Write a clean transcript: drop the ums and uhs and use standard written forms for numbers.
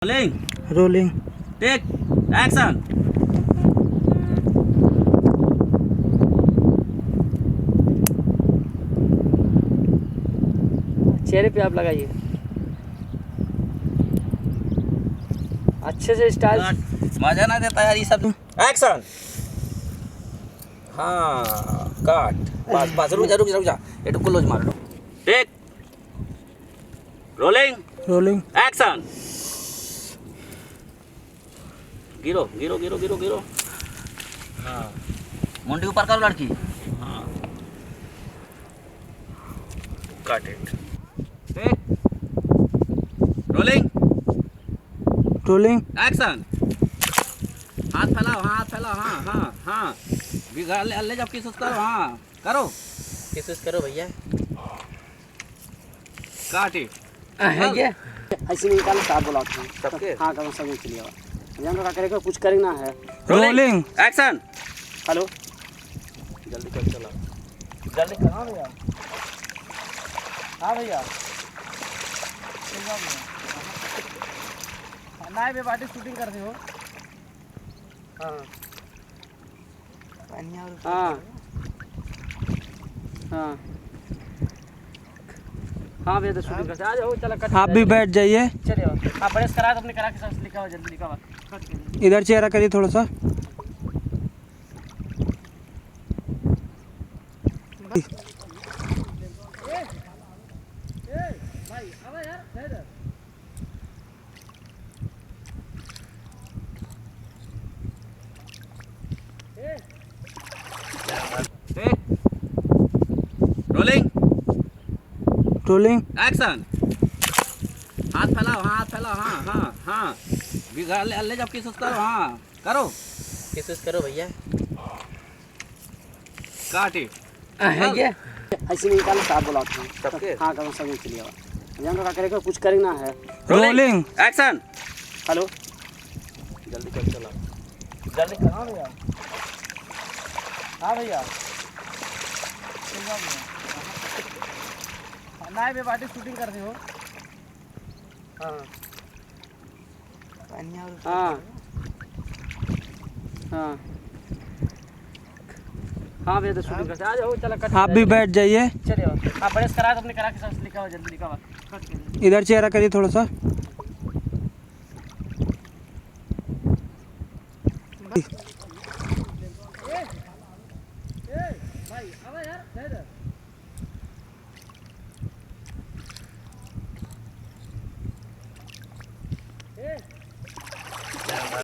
Rolling rolling take action. चेहरे पे आप लगाइए अच्छे से स्टाइल। मजा ना देता यार ये सब। एक्शन। हाँ काट बस बस रुक जा रुक जा रुक जा ये तो क्लोज मार लो। Take rolling rolling action. गिरो गिरो गिरो गिरो गिरो। हाँ मुंडी ऊपर करो लड़की। हाँ cut it. Take rolling rolling action. हाथ फैलाओ हाथ फैलाओ हाँ हाँ हाँ बिगाड़ ले अल्ले जब किस करो हाँ करो किस करो भैया। काट इट। है क्या ऐसे नहीं निकालो साफ बुलाते हैं सबके हाँ करो सब के लिए जान तो क्या करेगा कुछ करेगा है। Rolling action. हेलो जल्दी कर चला जल्दी कहाँ भैया। हाँ भैया ना बे पार्टी शूटिंग करते हो। हाँ हाँ हाँ हाँ भैया तो शूटिंग करते आ जाओ चला कट। आप भी बैठ जाइए। चलिए आप ब्रश करा तो अपने करा के साथ लिखा हुआ जल्दी लिखा हुआ कट कीजिए। इधर चेहरा करिए थोड़ा सा। Rolling rolling action. हाथ फैलाओ हाँ हाँ हाँ बिगाड़ ले अल्ले जब किस करो हाँ करो किस करो भैया। काट इट। है क्या ऐसे नहीं निकालो साफ बुलाते हैं सबके हाँ करो सब के लिए जान तो क्या करेगा कुछ करेगा है। Rolling action. हेलो जल्दी कर चला जल्दी कहाँ भैया। हाँ भैया ना बे पार्टी शूटिंग करते हो। हाँ हाँ हाँ हाँ भैया तो शूटिंग करते आ जाओ चला कट। आप भी बैठ जाइए। चलिए आप ब्रश करा तो अपने करा के साथ लिखा हुआ जल्दी लिखा हुआ कट कीजिए। इधर चेहरा करिए थोड़ा सा।